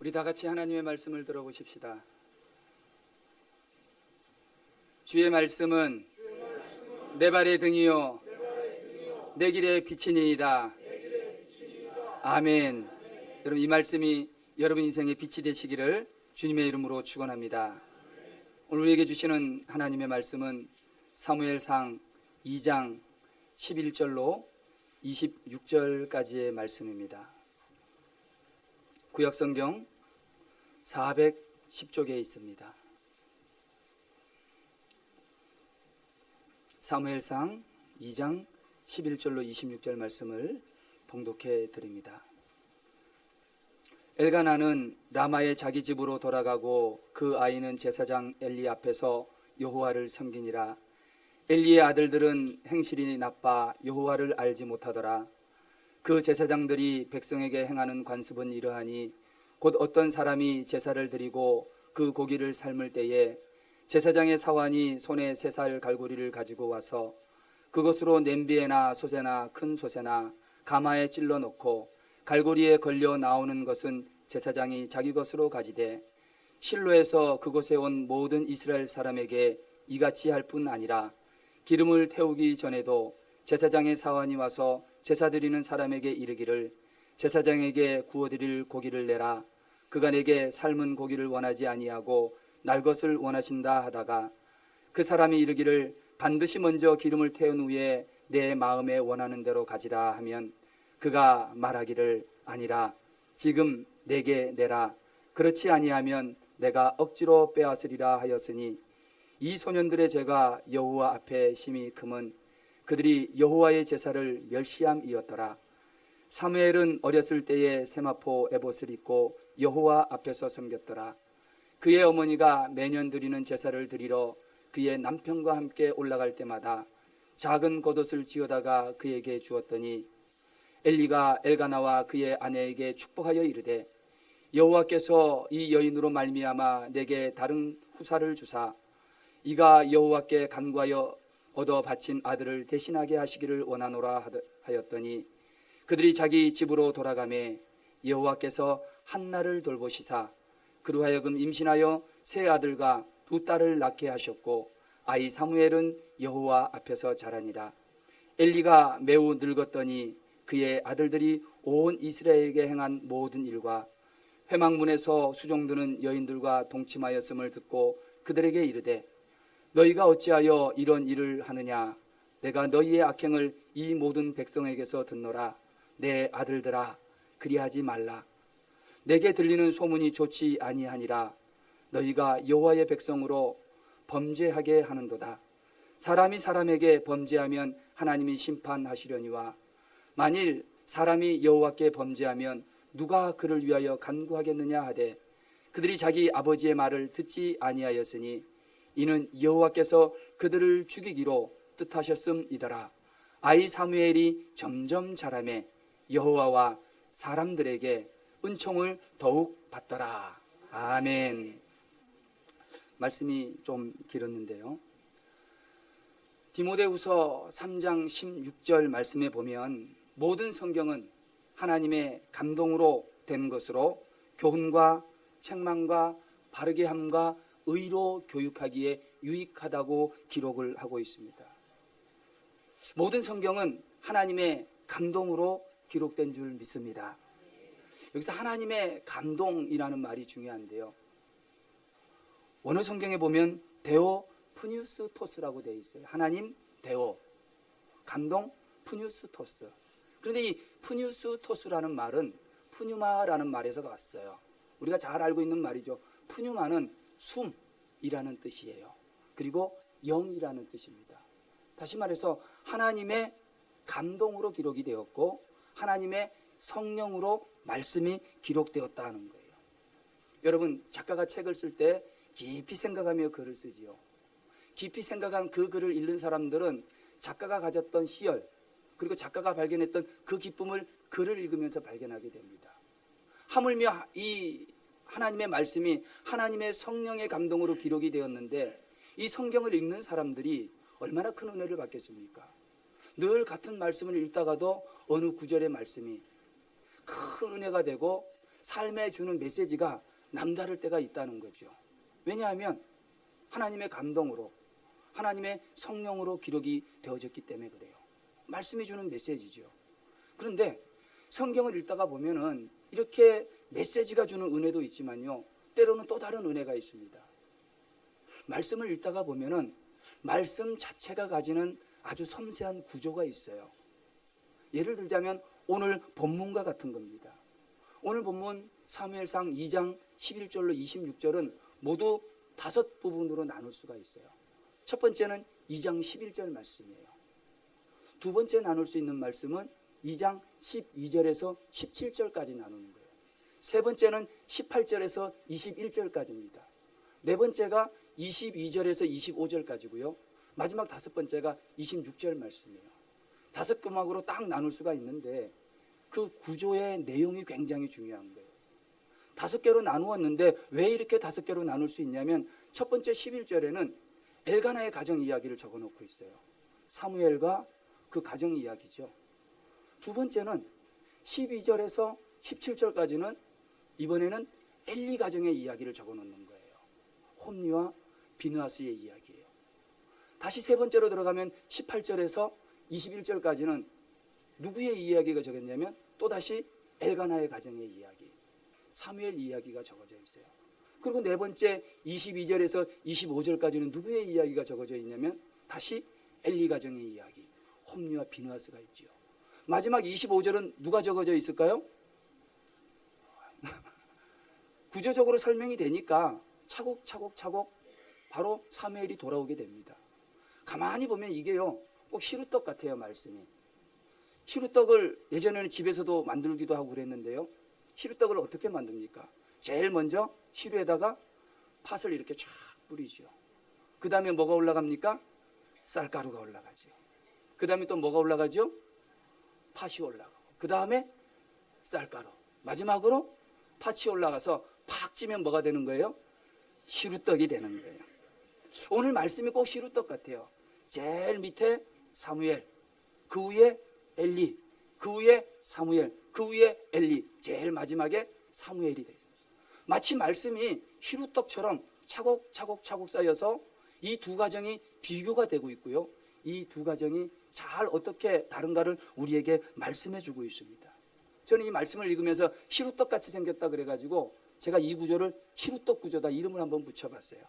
우리 다 같이 하나님의 말씀을 들어보십시다. 주의 말씀은 내 발의 등이요 내 길의 빛이니이다. 아멘. 여러분, 이 말씀이 여러분 인생의 빛이 되시기를 주님의 이름으로 축원합니다. 오늘 우리에게 주시는 하나님의 말씀은 사무엘상 2장 11절로 26절까지의 말씀입니다. 구약성경 410쪽에 있습니다. 사무엘상 2장 11절로 26절 말씀을 봉독해 드립니다. 엘가나는 라마의 자기 집으로 돌아가고 그 아이는 제사장 엘리 앞에서 여호와를 섬기니라. 엘리의 아들들은 행실이 나빠 여호와를 알지 못하더라. 그 제사장들이 백성에게 행하는 관습은 이러하니 곧 어떤 사람이 제사를 드리고 그 고기를 삶을 때에 제사장의 사환이 손에 3살 갈고리를 가지고 와서 그것으로 냄비에나 솥에나 큰 솥에나 가마에 찔러 놓고 갈고리에 걸려 나오는 것은 제사장이 자기 것으로 가지되 실로에서 그곳에 온 모든 이스라엘 사람에게 이같이 할 뿐 아니라 기름을 태우기 전에도 제사장의 사환이 와서 제사 드리는 사람에게 이르기를 제사장에게 구워드릴 고기를 내라. 그가 내게 삶은 고기를 원하지 아니하고 날 것을 원하신다 하다가 그 사람이 이르기를 반드시 먼저 기름을 태운 후에 내 마음에 원하는 대로 가지라 하면 그가 말하기를 아니라 지금 내게 내라. 그렇지 아니하면 내가 억지로 빼앗으리라 하였으니 이 소년들의 죄가 여호와 앞에 심히 크면 그들이 여호와의 제사를 멸시함이었더라. 사무엘은 어렸을 때에 세마포 에봇을 입고 여호와 앞에서 섬겼더라. 그의 어머니가 매년 드리는 제사를 드리러 그의 남편과 함께 올라갈 때마다 작은 겉옷을 지어다가 그에게 주었더니 엘리가 엘가나와 그의 아내에게 축복하여 이르되 여호와께서 이 여인으로 말미암아 내게 다른 후사를 주사 이가 여호와께 간구하여 얻어 바친 아들을 대신하게 하시기를 원하노라 하였더니 그들이 자기 집으로 돌아가매 여호와께서 한나를 돌보시사 그로 하여금 임신하여 3 아들과 2 딸을 낳게 하셨고 아이 사무엘은 여호와 앞에서 자라니라. 엘리가 매우 늙었더니 그의 아들들이 온 이스라엘에게 행한 모든 일과 회막문에서 수종드는 여인들과 동침하였음을 듣고 그들에게 이르되 너희가 어찌하여 이런 일을 하느냐. 내가 너희의 악행을 이 모든 백성에게서 듣노라. 내 아들들아 그리하지 말라. 내게 들리는 소문이 좋지 아니하니라. 너희가 여호와의 백성으로 범죄하게 하는도다. 사람이 사람에게 범죄하면 하나님이 심판하시려니와 만일 사람이 여호와께 범죄하면 누가 그를 위하여 간구하겠느냐 하되 그들이 자기 아버지의 말을 듣지 아니하였으니 이는 여호와께서 그들을 죽이기로 뜻하셨음이더라. 아이 사무엘이 점점 자라매 여호와와 사람들에게 은총을 더욱 받더라. 아멘. 말씀이 좀 길었는데요. 디모데후서 3장 16절 말씀에 보면 모든 성경은 하나님의 감동으로 된 것으로 교훈과 책망과 바르게 함과 의로 교육하기에 유익하다고 기록을 하고 있습니다. 모든 성경은 하나님의 감동으로 기록된 줄 믿습니다. 여기서 하나님의 감동이라는 말이 중요한데요. 원어 성경에 보면 데오 푸뉴스 토스라고 되어 있어요. 하나님 데오, 감동 푸뉴스 토스. 그런데 이 푸뉴스 토스라는 말은 푸뉴마라는 말에서 왔어요. 우리가 잘 알고 있는 말이죠. 푸뉴마는 숨이라는 뜻이에요. 그리고 영이라는 뜻입니다. 다시 말해서 하나님의 감동으로 기록이 되었고 하나님의 성령으로 말씀이 기록되었다는 거예요. 여러분, 작가가 책을 쓸 때 깊이 생각하며 글을 쓰지요. 깊이 생각한 그 글을 읽는 사람들은 작가가 가졌던 희열 그리고 작가가 발견했던 그 기쁨을 글을 읽으면서 발견하게 됩니다. 하물며 이 하나님의 말씀이 하나님의 성령의 감동으로 기록이 되었는데 이 성경을 읽는 사람들이 얼마나 큰 은혜를 받겠습니까? 늘 같은 말씀을 읽다가도 어느 구절의 말씀이 큰 은혜가 되고 삶에 주는 메시지가 남다를 때가 있다는 거죠. 왜냐하면 하나님의 감동으로, 하나님의 성령으로 기록이 되어졌기 때문에 그래요. 말씀이 주는 메시지죠. 그런데 성경을 읽다가 보면은 이렇게 메시지가 주는 은혜도 있지만요, 때로는 또 다른 은혜가 있습니다. 말씀을 읽다가 보면은 말씀 자체가 가지는 아주 섬세한 구조가 있어요. 예를 들자면 오늘 본문과 같은 겁니다. 오늘 본문 사무엘상 2장 11절로 26절은 모두 5부분으로 나눌 수가 있어요. 첫 번째는 2장 11절 말씀이에요. 두 번째 나눌 수 있는 말씀은 2장 12절에서 17절까지 나누는 거예요. 세 번째는 18절에서 21절까지입니다. 네 번째가 22절에서 25절까지고요. 마지막 다섯 번째가 26절 말씀이에요. 5조막으로 딱 나눌 수가 있는데 그 구조의 내용이 굉장히 중요한 거예요. 5개로 나누었는데 왜 이렇게 5개로 나눌 수 있냐면 첫 번째 11절에는 엘가나의 가정 이야기를 적어놓고 있어요. 사무엘과 그 가정 이야기죠. 두 번째는 12절에서 17절까지는 이번에는 엘리 가정의 이야기를 적어놓는 거예요. 홈리와 비느하스의 이야기예요. 다시 세 번째로 들어가면 18절에서 21절까지는 누구의 이야기가 적었냐면 또다시 엘가나의 가정의 이야기, 사무엘 이야기가 적어져 있어요. 그리고 네 번째 22절에서 25절까지는 누구의 이야기가 적어져 있냐면 다시 엘리 가정의 이야기, 홈리와 비느하스가 있지요. 마지막 25절은 누가 적어져 있을까요? 구조적으로 설명이 되니까 차곡차곡 바로 사무엘이 돌아오게 됩니다. 가만히 보면 이게요, 꼭 시루떡 같아요. 말씀이 시루떡을 예전에는 집에서도 만들기도 하고 그랬는데요, 시루떡을 어떻게 만듭니까? 제일 먼저 시루에다가 팥을 이렇게 쫙 뿌리죠. 그 다음에 뭐가 올라갑니까? 쌀가루가 올라가죠. 그 다음에 또 뭐가 올라가죠? 팥이 올라가고, 그 다음에 쌀가루, 마지막으로 팥이 올라가서 팍 찌면 뭐가 되는 거예요? 시루떡이 되는 거예요. 오늘 말씀이 꼭 시루떡 같아요. 제일 밑에 사무엘, 그 위에 엘리, 그 위에 사무엘, 그 위에 엘리, 제일 마지막에 사무엘이 되죠. 마치 말씀이 시루떡처럼 차곡차곡 쌓여서 이 두 가정이 비교가 되고 있고요, 이 두 가정이 잘 어떻게 다른가를 우리에게 말씀해 주고 있습니다. 저는 이 말씀을 읽으면서 시루떡같이 생겼다 그래가지고 제가 이 구조를 시루떡 구조다 이름을 한번 붙여봤어요.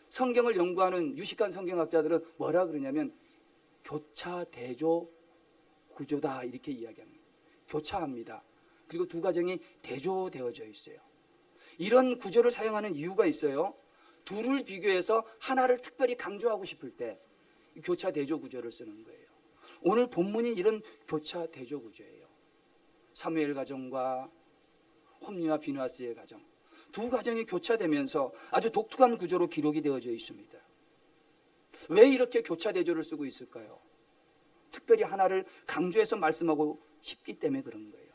성경을 연구하는 유식한 성경학자들은 뭐라 그러냐면 교차 대조 구조다 이렇게 이야기합니다. 교차합니다. 그리고 두 가정이 대조되어져 있어요. 이런 구조를 사용하는 이유가 있어요. 둘을 비교해서 하나를 특별히 강조하고 싶을 때 교차 대조 구조를 쓰는 거예요. 오늘 본문이 이런 교차 대조 구조예요. 사무엘 가정과 홈리와 비느하스의 가정, 두 가정이 교차되면서 아주 독특한 구조로 기록이 되어져 있습니다. 왜 이렇게 교차 대조를 쓰고 있을까요? 특별히 하나를 강조해서 말씀하고 싶기 때문에 그런 거예요.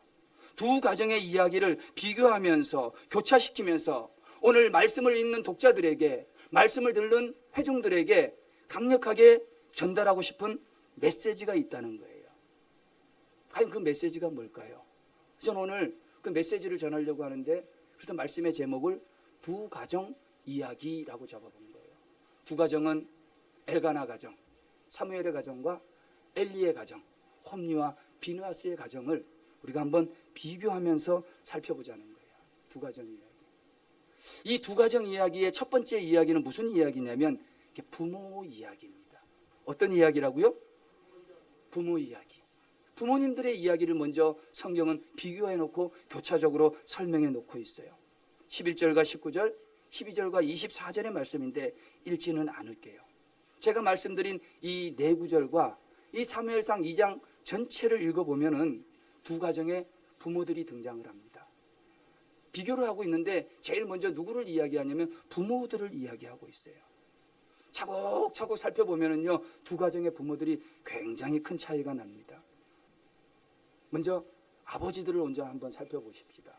두 가정의 이야기를 비교하면서 교차시키면서 오늘 말씀을 읽는 독자들에게, 말씀을 듣는 회중들에게 강력하게 전달하고 싶은 메시지가 있다는 거예요. 과연 그 메시지가 뭘까요? 저는 오늘 그 메시지를 전하려고 하는데, 그래서 말씀의 제목을 두 가정 이야기라고 잡아본 거예요. 두 가정은 엘가나 가정, 사무엘의 가정과 엘리의 가정, 홈리와 비느하스의 가정을 우리가 한번 비교하면서 살펴보자는 거예요. 두 가정 이야기. 이 두 가정 이야기의 첫 번째 이야기는 무슨 이야기냐면 부모 이야기입니다. 어떤 이야기라고요? 부모 이야기. 부모님들의 이야기를 먼저 성경은 비교해 놓고 교차적으로 설명해 놓고 있어요. 11절과 19절, 12절과 24절의 말씀인데 읽지는 않을게요. 제가 말씀드린 이 네 구절과 이 사무엘상 2장 전체를 읽어보면은 두 가정의 부모들이 등장을 합니다. 비교를 하고 있는데 제일 먼저 누구를 이야기하냐면 부모들을 이야기하고 있어요. 차곡차곡 살펴보면은요, 두 가정의 부모들이 굉장히 큰 차이가 납니다. 먼저 아버지들을 먼저 한번 살펴보십시다.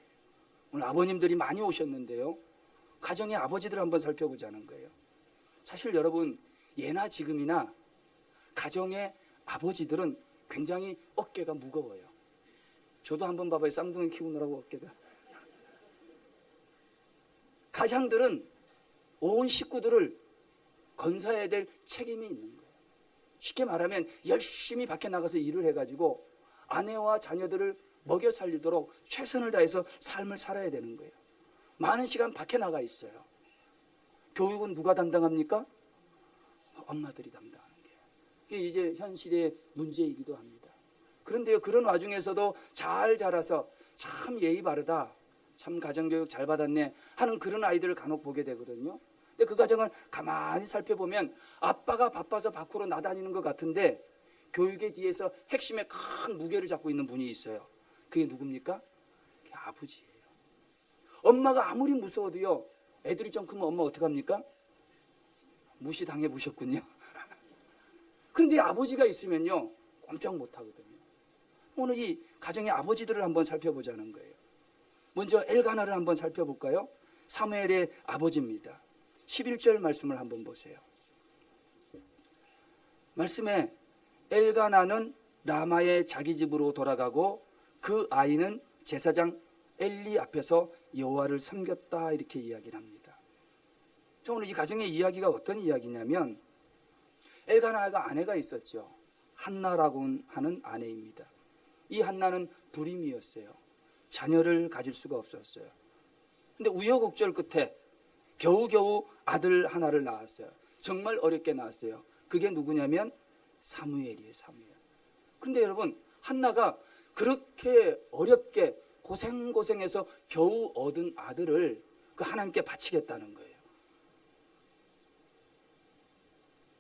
오늘 아버님들이 많이 오셨는데요, 가정의 아버지들을 한번 살펴보자는 거예요. 사실 여러분, 예나 지금이나 가정의 아버지들은 굉장히 어깨가 무거워요. 저도 한번 봐봐요. 쌍둥이 키우느라고 어깨가. 가장들은 온 식구들을 건사해야 될 책임이 있는 거예요. 쉽게 말하면 열심히 밖에 나가서 일을 해가지고 아내와 자녀들을 먹여 살리도록 최선을 다해서 삶을 살아야 되는 거예요. 많은 시간 밖에 나가 있어요. 교육은 누가 담당합니까? 엄마들이 담당하는 거예요. 이게 이제 현 시대의 문제이기도 합니다. 그런데요, 그런 와중에서도 잘 자라서 참 예의 바르다, 참 가정교육 잘 받았네 하는 그런 아이들을 간혹 보게 되거든요. 근데 그 가정을 가만히 살펴보면 아빠가 바빠서 밖으로 나다니는 것 같은데 교육에 뒤에서 핵심의 큰 무게를 잡고 있는 분이 있어요. 그게 누굽니까? 그게 아버지예요. 엄마가 아무리 무서워도요, 애들이 좀 크면 엄마 어떡합니까? 무시당해 보셨군요. 그런데 아버지가 있으면요, 꼼짝 못하거든요. 오늘 이 가정의 아버지들을 한번 살펴보자는 거예요. 먼저 엘가나를 한번 살펴볼까요? 사무엘의 아버지입니다. 11절 말씀을 한번 보세요. 말씀에 엘가나는 라마의 자기 집으로 돌아가고 그 아이는 제사장 엘리 앞에서 여호와를 섬겼다, 이렇게 이야기를 합니다. 저 오늘 이 가정의 이야기가 어떤 이야기냐면, 엘가나가 아내가 있었죠. 한나라고 하는 아내입니다. 이 한나는 불임이었어요. 자녀를 가질 수가 없었어요. 근데 우여곡절 끝에 겨우겨우 아들 하나를 낳았어요. 정말 어렵게 낳았어요. 그게 누구냐면 사무엘이에요. 사무엘. 그런데 여러분, 한나가 그렇게 어렵게 고생해서 겨우 얻은 아들을 그 하나님께 바치겠다는 거예요.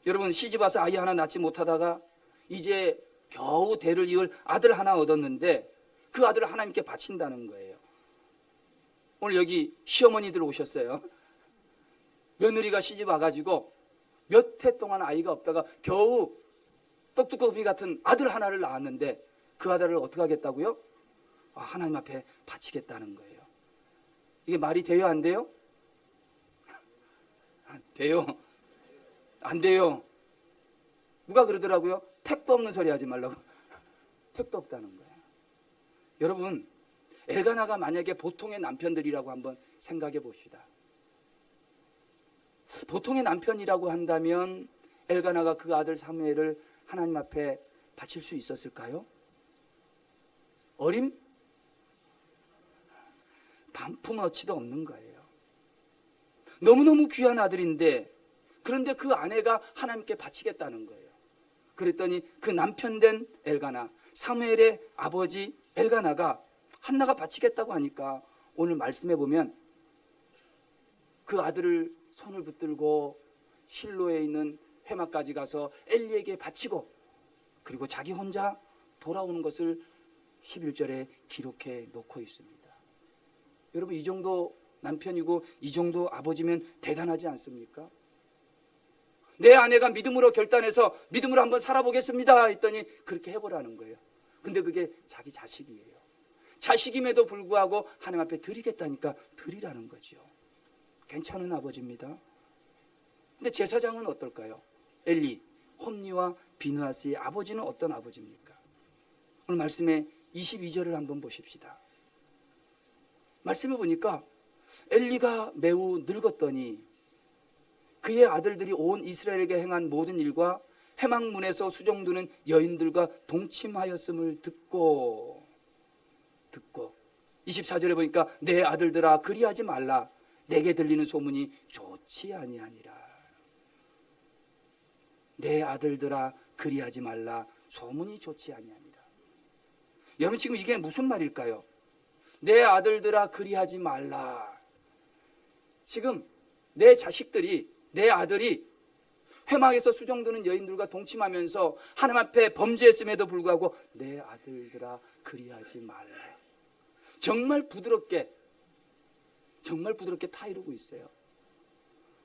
여러분, 시집 와서 아이 하나 낳지 못하다가 이제 겨우 대를 이을 아들 하나 얻었는데 그 아들을 하나님께 바친다는 거예요. 오늘 여기 시어머니들 오셨어요. 며느리가 시집 와가지고 몇 해 동안 아이가 없다가 겨우 떡두꺼비 같은 아들 하나를 낳았는데 그 아들을 어떻게 하겠다고요? 하나님 앞에 바치겠다는 거예요. 이게 말이 돼요, 안 돼요? 돼요. 안 돼요. 누가 그러더라고요? 택도 없는 소리 하지 말라고. 택도 없다는 거예요. 여러분, 엘가나가 만약에 보통의 남편들이라고 한번 생각해 봅시다. 보통의 남편이라고 한다면 엘가나가 그 아들 사무엘을 하나님 앞에 바칠 수 있었을까요? 어림? 반품어치도 없는 거예요. 너무너무 귀한 아들인데, 그런데 그 아내가 하나님께 바치겠다는 거예요. 그랬더니 그 남편 된 엘가나, 사무엘의 아버지 엘가나가 한나가 바치겠다고 하니까 오늘 말씀해 보면 그 아들을 손을 붙들고 실로에 있는 회막까지 가서 엘리에게 바치고 그리고 자기 혼자 돌아오는 것을 11절에 기록해 놓고 있습니다. 여러분, 이 정도 남편이고 이 정도 아버지면 대단하지 않습니까? 내 아내가 믿음으로 결단해서 믿음으로 한번 살아보겠습니다 했더니 그렇게 해보라는 거예요. 근데 그게 자기 자식이에요. 자식임에도 불구하고 하나님 앞에 드리겠다니까 드리라는 거죠. 괜찮은 아버지입니다. 근데 제사장은 어떨까요? 엘리, 홈리와 비느하스의 아버지는 어떤 아버지입니까? 오늘 말씀에 22절을 한번 보십시다. 말씀해 보니까 엘리가 매우 늙었더니 그의 아들들이 온 이스라엘에게 행한 모든 일과 회막문에서 수종드는 여인들과 동침하였음을 듣고 24절에 보니까 내 아들들아 그리하지 말라 내게 들리는 소문이 좋지 아니하니라. 내 아들들아 그리하지 말라 소문이 좋지 아니하니라. 여러분, 지금 이게 무슨 말일까요? 내 아들들아 그리하지 말라. 지금 내 자식들이, 내 아들이 회막에서 수종드는 여인들과 동침하면서 하나님 앞에 범죄했음에도 불구하고 내 아들들아 그리하지 말라. 정말 부드럽게 타이르고 있어요.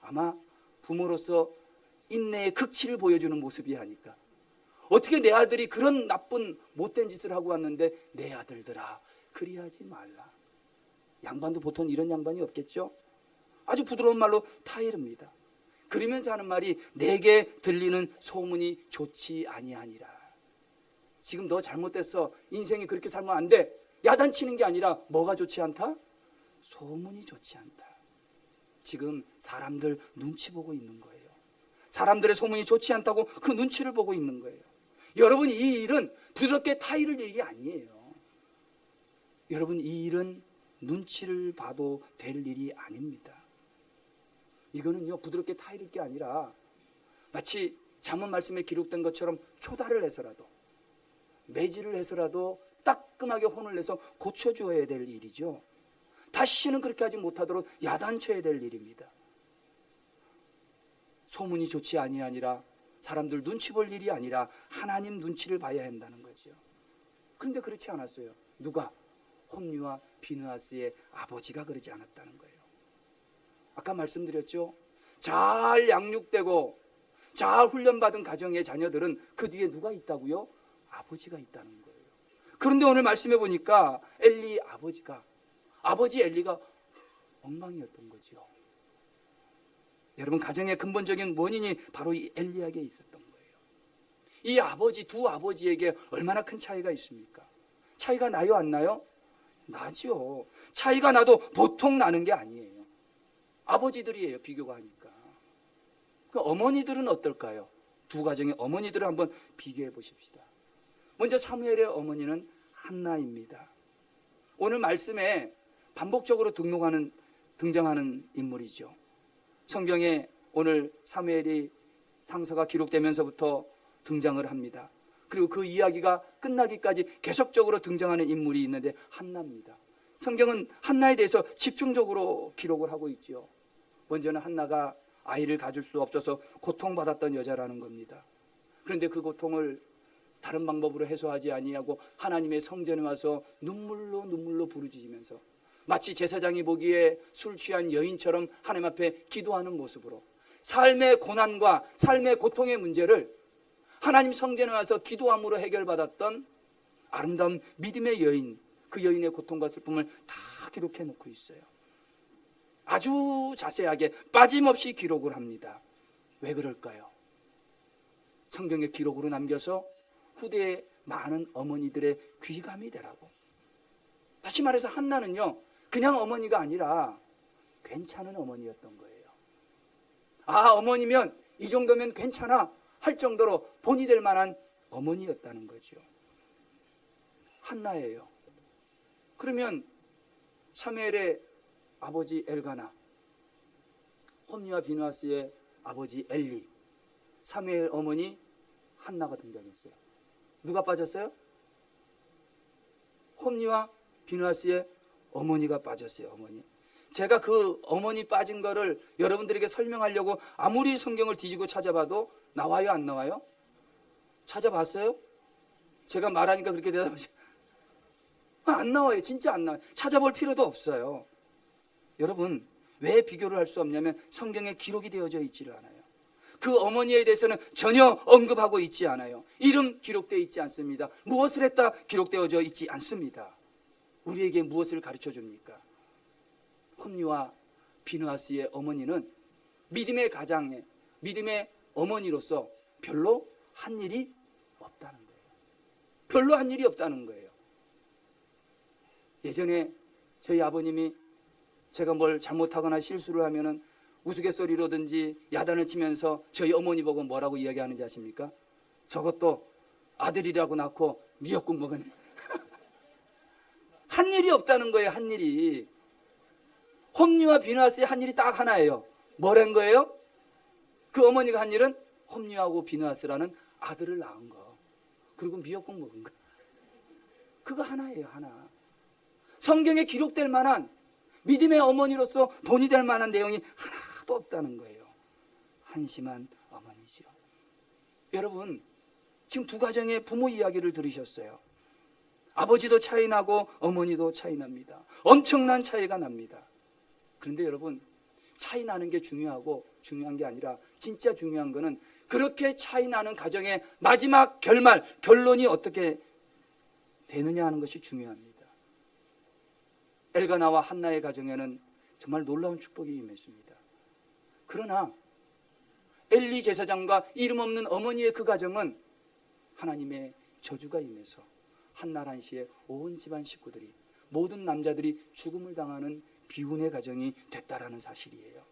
아마 부모로서 인내의 극치를 보여주는 모습이 하니까 어떻게 내 아들이 그런 나쁜 못된 짓을 하고 왔는데 내 아들들아 그리하지 말라. 양반도 보통 이런 양반이 없겠죠? 아주 부드러운 말로 타이릅니다. 그러면서 하는 말이 내게 들리는 소문이 좋지 아니하니라. 지금 너 잘못됐어. 인생이 그렇게 살면 안 돼. 야단치는 게 아니라 뭐가 좋지 않다? 소문이 좋지 않다. 지금 사람들 눈치 보고 있는 거예요. 사람들의 소문이 좋지 않다고 그 눈치를 보고 있는 거예요. 여러분, 이 일은 부드럽게 타이를 일이 아니에요. 여러분, 이 일은 눈치를 봐도 될 일이 아닙니다. 이거는요, 부드럽게 타이를 게 아니라 마치 잠언 말씀에 기록된 것처럼 초달을 해서라도, 매질을 해서라도 따끔하게 혼을 내서 고쳐줘야 될 일이죠. 다시는 그렇게 하지 못하도록 야단쳐야 될 일입니다. 소문이 좋지 아니라 사람들 눈치 볼 일이 아니라 하나님 눈치를 봐야 한다는 거죠. 그런데 그렇지 않았어요. 누가? 홈리와 비느하스의 아버지가 그러지 않았다는 거예요. 아까 말씀드렸죠. 잘 양육되고 잘 훈련받은 가정의 자녀들은 그 뒤에 누가 있다고요? 아버지가 있다는 거예요. 그런데 오늘 말씀해 보니까 엘리 아버지 엘리가 엉망이었던 거죠. 여러분, 가정의 근본적인 원인이 바로 이 엘리에게 있었던 거예요. 이 아버지, 두 아버지에게 얼마나 큰 차이가 있습니까? 차이가 나요, 안 나요? 나죠. 차이가 나도 보통 나는 게 아니에요. 아버지들이에요, 비교가 하니까. 그 어머니들은 어떨까요? 두 가정의 어머니들을 한번 비교해 보십시다. 먼저 사무엘의 어머니는 한나입니다. 오늘 말씀에 반복적으로 등장하는 인물이죠. 성경에 오늘 사무엘이 상서가 기록되면서부터 등장을 합니다. 그리고 그 이야기가 끝나기까지 계속적으로 등장하는 인물이 있는데 한나입니다. 성경은 한나에 대해서 집중적으로 기록을 하고 있죠. 먼저는 한나가 아이를 가질 수 없어서 고통받았던 여자라는 겁니다. 그런데 그 고통을 다른 방법으로 해소하지 아니하고 하나님의 성전에 와서 눈물로 부르짖으면서 마치 제사장이 보기에 술 취한 여인처럼 하나님 앞에 기도하는 모습으로 삶의 고난과 삶의 고통의 문제를 하나님 성전에 와서 기도함으로 해결받았던 아름다운 믿음의 여인, 그 여인의 고통과 슬픔을 다 기록해 놓고 있어요. 아주 자세하게 빠짐없이 기록을 합니다. 왜 그럴까요? 성경의 기록으로 남겨서 후대의 많은 어머니들의 귀감이 되라고. 다시 말해서 한나는요, 그냥 어머니가 아니라 괜찮은 어머니였던 거예요. 아, 어머니면 이 정도면 괜찮아 할 정도로 본이 될 만한 어머니였다는 거죠. 한나예요. 그러면 사무엘의 아버지 엘가나, 홈리와 비느하스의 아버지 엘리, 사무엘 어머니 한나가 등장했어요. 누가 빠졌어요? 홈리와 비느하스의 어머니가 빠졌어요. 어머니. 제가 그 어머니 빠진 거를 여러분들에게 설명하려고 아무리 성경을 뒤지고 찾아봐도 나와요, 안 나와요? 찾아봤어요? 제가 말하니까 그렇게 대답하시죠. 안 나와요. 진짜 안 나와요. 찾아볼 필요도 없어요. 여러분, 왜 비교를 할 수 없냐면 성경에 기록이 되어져 있지를 않아요. 그 어머니에 대해서는 전혀 언급하고 있지 않아요. 이름 기록되어 있지 않습니다. 무엇을 했다 기록되어져 있지 않습니다. 우리에게 무엇을 가르쳐 줍니까? 홈리와 비느하스의 어머니는 믿음의 가장에, 믿음의 어머니로서 별로 한 일이 없다는 거예요. 별로 한 일이 없다는 거예요. 예전에 저희 아버님이 제가 뭘 잘못하거나 실수를 하면은 우스갯소리로든지 야단을 치면서 저희 어머니 보고 뭐라고 이야기하는지 아십니까? 저것도 아들이라고 낳고 미역국 먹었네. 한 일이 없다는 거예요. 한 일이. 홈리와 비느하스의 한 일이 딱 하나예요. 뭐란 거예요? 그 어머니가 한 일은 홈리하고 비느하스라는 아들을 낳은 거, 그리고 미역국 먹은 거. 그거 하나예요. 하나. 성경에 기록될 만한 믿음의 어머니로서 본이 될 만한 내용이 하나도 없다는 거예요. 한심한 어머니죠. 여러분, 지금 두 가정의 부모 이야기를 들으셨어요. 아버지도 차이 나고 어머니도 차이 납니다. 엄청난 차이가 납니다. 그런데 여러분, 차이 나는 게 중요한 게 아니라 진짜 중요한 거는 그렇게 차이 나는 가정의 마지막 결론이 어떻게 되느냐 하는 것이 중요합니다. 엘가나와 한나의 가정에는 정말 놀라운 축복이 임했습니다. 그러나 엘리 제사장과 이름 없는 어머니의 그 가정은 하나님의 저주가 임해서 한나란 시에 온 집안 식구들이, 모든 남자들이 죽음을 당하는 비운의 가정이 됐다라는 사실이에요.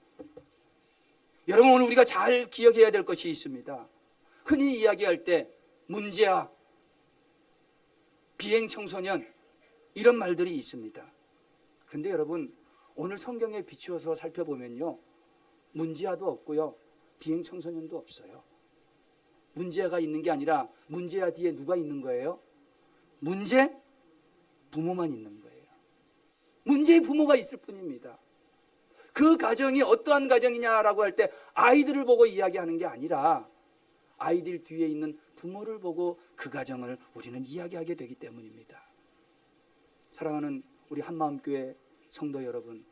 여러분, 오늘 우리가 잘 기억해야 될 것이 있습니다. 흔히 이야기할 때 문제아, 비행 청소년 이런 말들이 있습니다. 그런데 여러분, 오늘 성경에 비추어서 살펴보면요, 문제아도 없고요, 비행 청소년도 없어요. 문제아가 있는 게 아니라 문제아 뒤에 누가 있는 거예요? 문제 부모만 있는 거예요. 문제의 부모가 있을 뿐입니다. 그 가정이 어떠한 가정이냐라고 할 때 아이들을 보고 이야기하는 게 아니라 아이들 뒤에 있는 부모를 보고 그 가정을 우리는 이야기하게 되기 때문입니다. 사랑하는 우리 한마음교회 성도 여러분,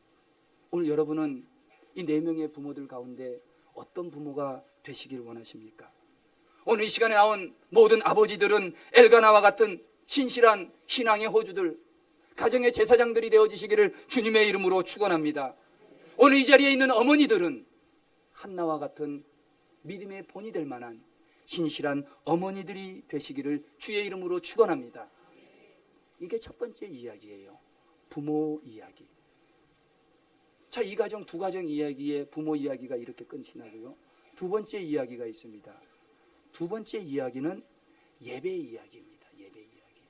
오늘 여러분은 이 4명의 부모들 가운데 어떤 부모가 되시기를 원하십니까? 오늘 이 시간에 나온 모든 아버지들은 엘가나와 같은 신실한 신앙의 호주들, 가정의 제사장들이 되어지시기를 주님의 이름으로 축원합니다. 오늘 이 자리에 있는 어머니들은 한나와 같은 믿음의 본이 될 만한 신실한 어머니들이 되시기를 주의 이름으로 축원합니다. 이게 첫 번째 이야기예요. 부모 이야기. 자, 이 가정, 두 가정 이야기에 부모 이야기가 이렇게 끝이 나고요. 두 번째 이야기가 있습니다. 두 번째 이야기는 예배 이야기입니다. 예배 이야기.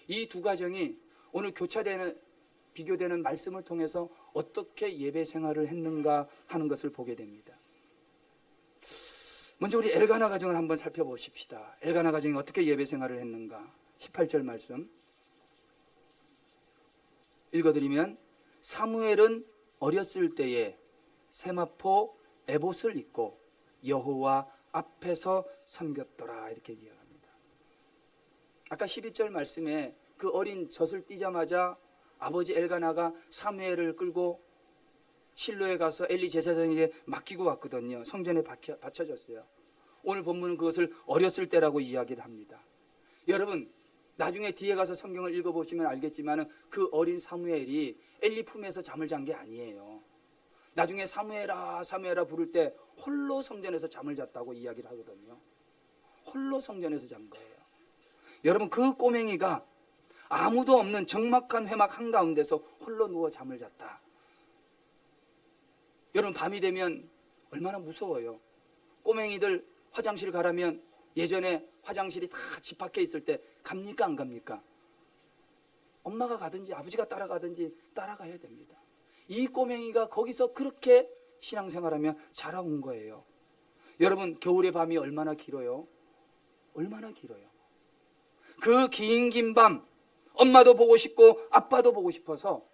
이 두 가정이 오늘 교차되는, 비교되는 말씀을 통해서 어떻게 예배 생활을 했는가 하는 것을 보게 됩니다. 먼저 우리 엘가나 가정을 한번 살펴보십시다. 엘가나 가정이 어떻게 예배 생활을 했는가. 18절 말씀 읽어드리면, 사무엘은 어렸을 때에 세마포 에봇을 입고 여호와 앞에서 섬겼더라, 이렇게 이야기합니다. 아까 12절 말씀에 그 어린 젖을 띠자마자 아버지 엘가나가 사무엘을 끌고 실로에 가서 엘리 제사장에게 맡기고 왔거든요. 성전에 바쳐졌어요. 오늘 본문은 그것을 어렸을 때라고 이야기를 합니다. 여러분, 나중에 뒤에 가서 성경을 읽어보시면 알겠지만 그 어린 사무엘이 엘리 품에서 잠을 잔 게 아니에요. 나중에 사무엘아 사무엘아 부를 때 홀로 성전에서 잠을 잤다고 이야기를 하거든요. 홀로 성전에서 잔 거예요. 여러분, 그 꼬맹이가 아무도 없는 적막한 회막 한가운데서 홀로 누워 잠을 잤다. 여러분, 밤이 되면 얼마나 무서워요. 꼬맹이들 화장실 가라면 예전에 화장실이 다 집 밖에 있을 때 갑니까 안 갑니까? 엄마가 가든지 아버지가 따라가든지 따라가야 됩니다. 이 꼬맹이가 거기서 그렇게 신앙생활하며 자라온 거예요. 여러분, 겨울의 밤이 얼마나 길어요? 얼마나 길어요. 그 긴 밤 엄마도 보고 싶고 아빠도 보고 싶어서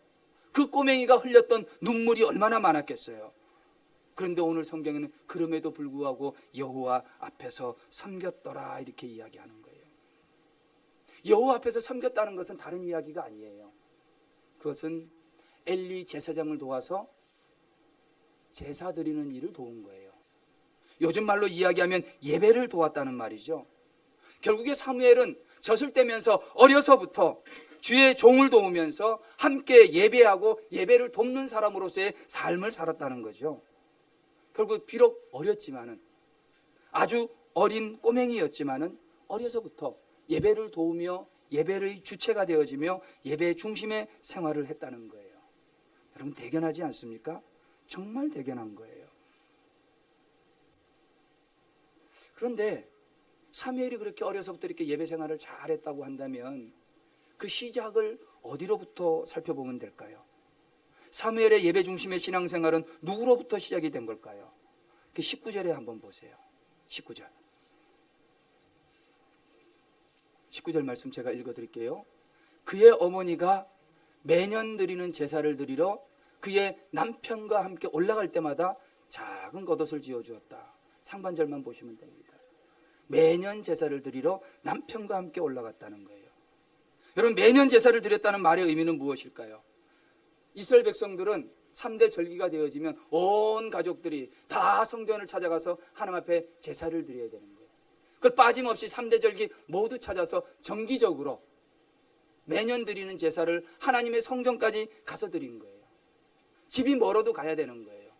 그 꼬맹이가 흘렸던 눈물이 얼마나 많았겠어요. 그런데 오늘 성경에는 그럼에도 불구하고 여호와 앞에서 섬겼더라, 이렇게 이야기하는 거예요. 여호와 앞에서 섬겼다는 것은 다른 이야기가 아니에요. 그것은 엘리 제사장을 도와서 제사 드리는 일을 도운 거예요. 요즘 말로 이야기하면 예배를 도왔다는 말이죠. 결국에 사무엘은 젖을 떼면서 어려서부터 주의 종을 도우면서 함께 예배하고 예배를 돕는 사람으로서의 삶을 살았다는 거죠. 결국 비록 어렸지만은, 아주 어린 꼬맹이였지만은 어려서부터 예배를 도우며 예배의 주체가 되어지며 예배의 중심의 생활을 했다는 거예요. 여러분, 대견하지 않습니까? 정말 대견한 거예요. 그런데 사무엘이 그렇게 어려서부터 이렇게 예배 생활을 잘했다고 한다면 그 시작을 어디로부터 살펴보면 될까요? 사무엘의 예배 중심의 신앙생활은 누구로부터 시작이 된 걸까요? 19절에 한번 보세요. 19절 말씀 제가 읽어드릴게요. 그의 어머니가 매년 드리는 제사를 드리러 그의 남편과 함께 올라갈 때마다 작은 겉옷을 지어주었다. 상반절만 보시면 됩니다. 매년 제사를 드리러 남편과 함께 올라갔다는 거예요. 여러분, 매년 제사를 드렸다는 말의 의미는 무엇일까요? 이스라엘 백성들은 3대 절기가 되어지면 온 가족들이 다 성전을 찾아가서 하나님 앞에 제사를 드려야 되는 거예요. 그걸 빠짐없이 3대 절기 모두 찾아서 정기적으로 매년 드리는 제사를 하나님의 성전까지 가서 드린 거예요. 집이 멀어도 가야 되는 거예요.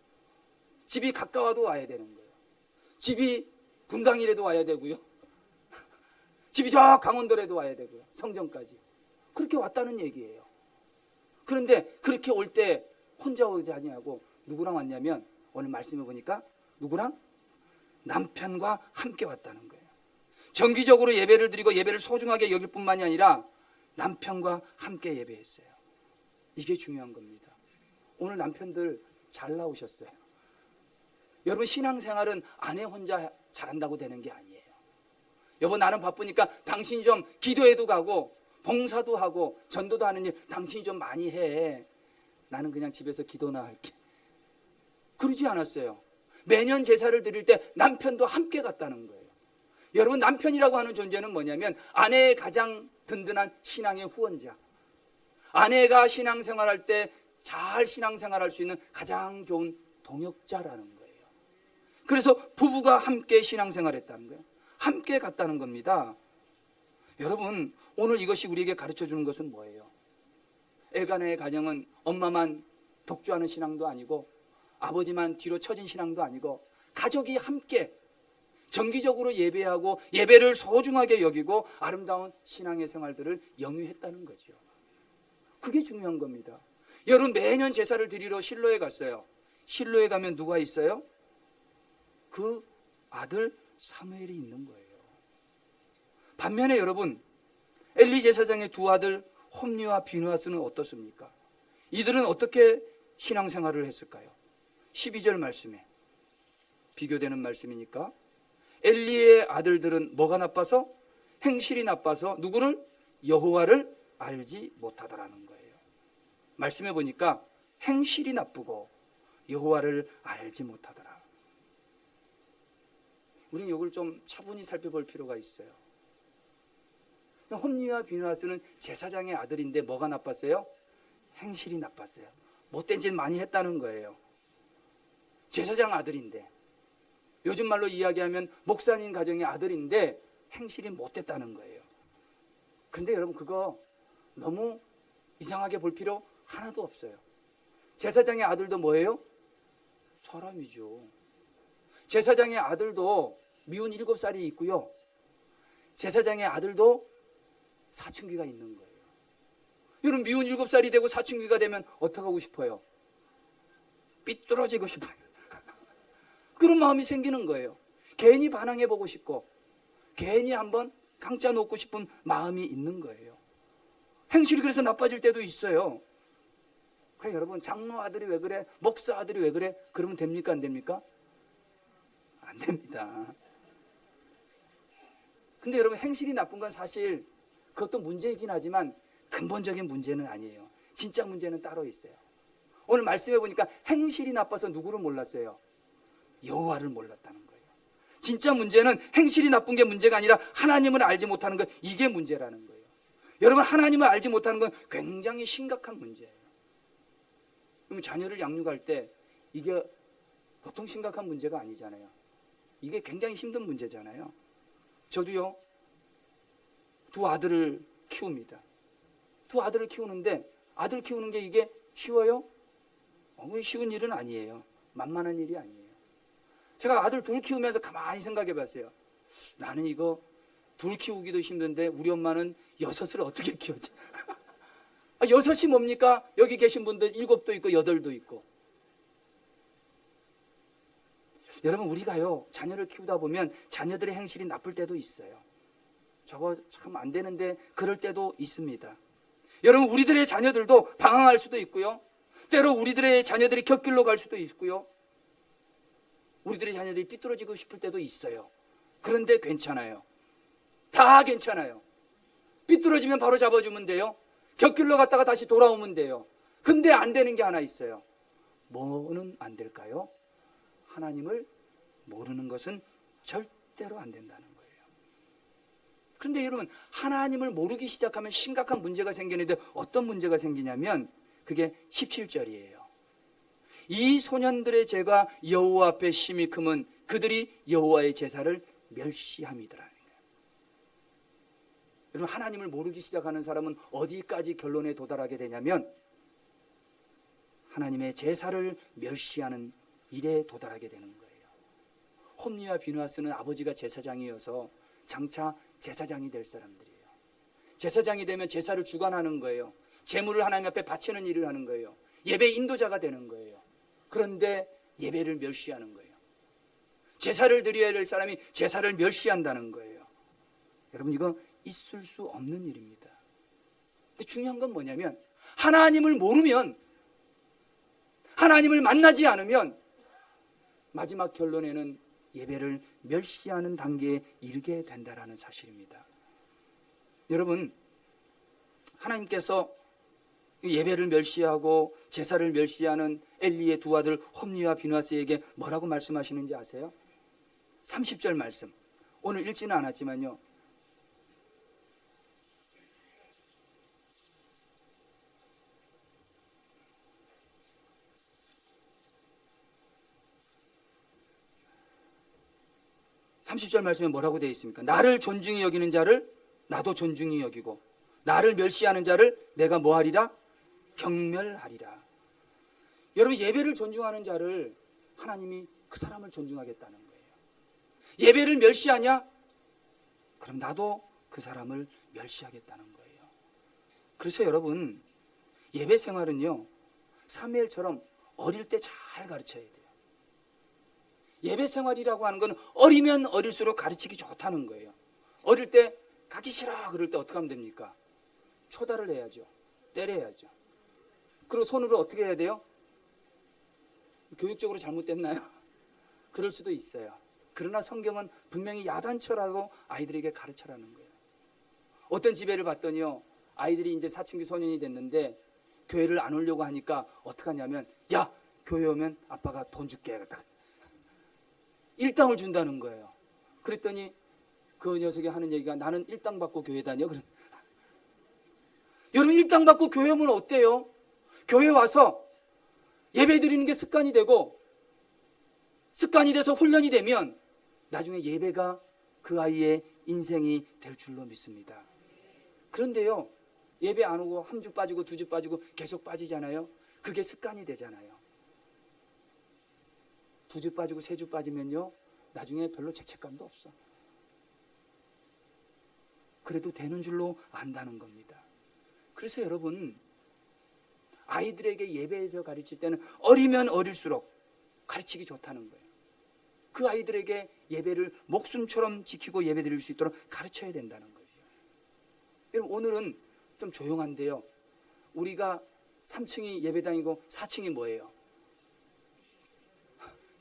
집이 가까워도 와야 되는 거예요. 집이 분당이라도 와야 되고요. 집이 저 강원도라도 와야 되고요. 성전까지. 그렇게 왔다는 얘기예요. 그런데 그렇게 올 때 혼자 오지 아니하고 누구랑 왔냐면 오늘 말씀해 보니까 누구랑? 남편과 함께 왔다는 거예요. 정기적으로 예배를 드리고 예배를 소중하게 여길 뿐만이 아니라 남편과 함께 예배했어요. 이게 중요한 겁니다. 오늘 남편들 잘 나오셨어요. 여러분, 신앙생활은 아내 혼자 잘한다고 되는 게 아니에요. 여보, 나는 바쁘니까 당신이 좀 기도해도 가고 봉사도 하고 전도도 하는 일 당신이 좀 많이 해. 나는 그냥 집에서 기도나 할게. 그러지 않았어요. 매년 제사를 드릴 때 남편도 함께 갔다는 거예요. 여러분, 남편이라고 하는 존재는 뭐냐면 아내의 가장 든든한 신앙의 후원자, 아내가 신앙생활할 때 잘 신앙생활할 수 있는 가장 좋은 동역자라는 거예요. 그래서 부부가 함께 신앙생활했다는 거예요. 함께 갔다는 겁니다. 여러분, 오늘 이것이 우리에게 가르쳐주는 것은 뭐예요? 엘가나의 가정은 엄마만 독주하는 신앙도 아니고 아버지만 뒤로 처진 신앙도 아니고 가족이 함께 정기적으로 예배하고 예배를 소중하게 여기고 아름다운 신앙의 생활들을 영위했다는 거죠. 그게 중요한 겁니다. 여러분, 매년 제사를 드리러 실로에 갔어요. 실로에 가면 누가 있어요? 그 아들 사무엘이 있는 거예요. 반면에 여러분, 엘리 제사장의 두 아들 홈리와 비누아스는 어떻습니까? 이들은 어떻게 신앙생활을 했을까요? 12절 말씀에 비교되는 말씀이니까 엘리의 아들들은 뭐가 나빠서? 행실이 나빠서 누구를? 여호와를 알지 못하더라는 거예요. 말씀해 보니까 행실이 나쁘고 여호와를 알지 못하더라. 우리는 이걸 좀 차분히 살펴볼 필요가 있어요. 홈리와 비누아스는 제사장의 아들인데 뭐가 나빴어요? 행실이 나빴어요. 못된 짓 많이 했다는 거예요. 제사장 아들인데, 요즘 말로 이야기하면 목사님 가정의 아들인데 행실이 못됐다는 거예요. 그런데 여러분, 그거 너무 이상하게 볼 필요 하나도 없어요. 제사장의 아들도 뭐예요? 사람이죠. 제사장의 아들도 미운 7살이 있고요. 제사장의 아들도 사춘기가 있는 거예요. 여러분, 미운 7살이 되고 사춘기가 되면 어떻게 하고 싶어요? 삐뚤어지고 싶어요. 그런 마음이 생기는 거예요. 괜히 반항해보고 싶고 괜히 한번 강짜 놓고 싶은 마음이 있는 거예요. 행실이 그래서 나빠질 때도 있어요. 그래, 여러분, 장로 아들이 왜 그래? 목사 아들이 왜 그래? 그러면 됩니까? 안 됩니까? 안 됩니다. 근데 여러분, 행실이 나쁜 건 사실 그것도 문제이긴 하지만 근본적인 문제는 아니에요. 진짜 문제는 따로 있어요. 오늘 말씀해 보니까 행실이 나빠서 누구를 몰랐어요? 여호와를 몰랐다는 거예요. 진짜 문제는 행실이 나쁜 게 문제가 아니라 하나님을 알지 못하는 것, 이게 문제라는 거예요. 여러분, 하나님을 알지 못하는 건 굉장히 심각한 문제예요. 그럼 자녀를 양육할 때 이게 보통 심각한 문제가 아니잖아요. 이게 굉장히 힘든 문제잖아요. 저도요, 두 아들을 키웁니다. 두 아들을 키우는데 아들 키우는 게 이게 쉬워요? 쉬운 일은 아니에요. 만만한 일이 아니에요. 제가 아들 둘 키우면서 가만히 생각해 봤어요. 나는 이거 둘 키우기도 힘든데 우리 엄마는 6을 어떻게 키웠지? 6이 뭡니까? 여기 계신 분들 7도 있고 8도 있고. 여러분, 우리가요, 자녀를 키우다 보면 자녀들의 행실이 나쁠 때도 있어요. 저거 참 안 되는데 그럴 때도 있습니다. 여러분, 우리들의 자녀들도 방황할 수도 있고요. 때로 우리들의 자녀들이 곁길로 갈 수도 있고요. 우리들의 자녀들이 삐뚤어지고 싶을 때도 있어요. 그런데 괜찮아요. 다 괜찮아요. 삐뚤어지면 바로 잡아주면 돼요. 곁길로 갔다가 다시 돌아오면 돼요. 근데 안 되는 게 하나 있어요. 뭐는 안 될까요? 하나님을 모르는 것은 절대로 안 된다는 거예요. 그런데 여러분, 하나님을 모르기 시작하면 심각한 문제가 생기는데 어떤 문제가 생기냐면 그게 17절이에요. 이 소년들의 죄가 여호와 앞에 심히 크면 그들이 여호와의 제사를 멸시함이더라. 여러분, 하나님을 모르기 시작하는 사람은 어디까지 결론에 도달하게 되냐면 하나님의 제사를 멸시하는 일에 도달하게 되는 거예요. 홈리와 비누아스는 아버지가 제사장이어서 장차 제사장이 될 사람들이에요. 제사장이 되면 제사를 주관하는 거예요. 제물을 하나님 앞에 바치는 일을 하는 거예요. 예배 인도자가 되는 거예요. 그런데 예배를 멸시하는 거예요. 제사를 드려야 될 사람이 제사를 멸시한다는 거예요. 여러분, 이거 있을 수 없는 일입니다. 근데 중요한 건 뭐냐면, 하나님을 모르면, 하나님을 만나지 않으면 마지막 결론에는 예배를 멸시하는 단계에 이르게 된다는 사실입니다. 여러분, 하나님께서 예배를 멸시하고 제사를 멸시하는 엘리의 두 아들 홈리와 비누아스에게 뭐라고 말씀하시는지 아세요? 30절 말씀, 오늘 읽지는 않았지만요, (30절) 말씀에 뭐라고 되어 있습니까? 나를 존중히 여기는 자를 나도 존중히 여기고 나를 멸시하는 자를 내가 뭐하리라? 경멸하리라. 여러분, 예배를 존중하는 자를 하나님이 그 사람을 존중하겠다는 거예요. 예배를 멸시하냐? 그럼 나도 그 사람을 멸시하겠다는 거예요. 그래서 여러분, 예배 생활은요, 사무엘처럼 어릴 때 잘 가르쳐야 돼요. 예배 생활이라고 하는 건 어리면 어릴수록 가르치기 좋다는 거예요. 어릴 때 가기 싫어 그럴 때 어떻게 하면 됩니까? 초달을 해야죠. 때려야죠. 그리고 손으로 어떻게 해야 돼요? 교육적으로 잘못됐나요? 그럴 수도 있어요. 그러나 성경은 분명히 야단쳐라도 아이들에게 가르쳐라는 거예요. 어떤 집회를 봤더니요, 아이들이 이제 사춘기 소년이 됐는데 교회를 안 오려고 하니까 어떻게 하냐면, 야, 교회 오면 아빠가 돈 줄게. 일당을 준다는 거예요. 그랬더니 그 녀석이 하는 얘기가, 나는 일당 받고 교회 다녀. 여러분, 일당 받고 교회 오면 어때요? 교회 와서 예배 드리는 게 습관이 되고, 습관이 돼서 훈련이 되면 나중에 예배가 그 아이의 인생이 될 줄로 믿습니다. 그런데요, 예배 안 오고 한 주 빠지고 두 주 빠지고 계속 빠지잖아요. 그게 습관이 되잖아요. 두 주 빠지고 세 주 빠지면요, 나중에 별로 죄책감도 없어. 그래도 되는 줄로 안다는 겁니다. 그래서 여러분, 아이들에게 예배에서 가르칠 때는 어리면 어릴수록 가르치기 좋다는 거예요. 그 아이들에게 예배를 목숨처럼 지키고 예배 드릴 수 있도록 가르쳐야 된다는 거죠. 여러분, 오늘은 좀 조용한데요, 우리가 3층이 예배당이고 4층이 뭐예요?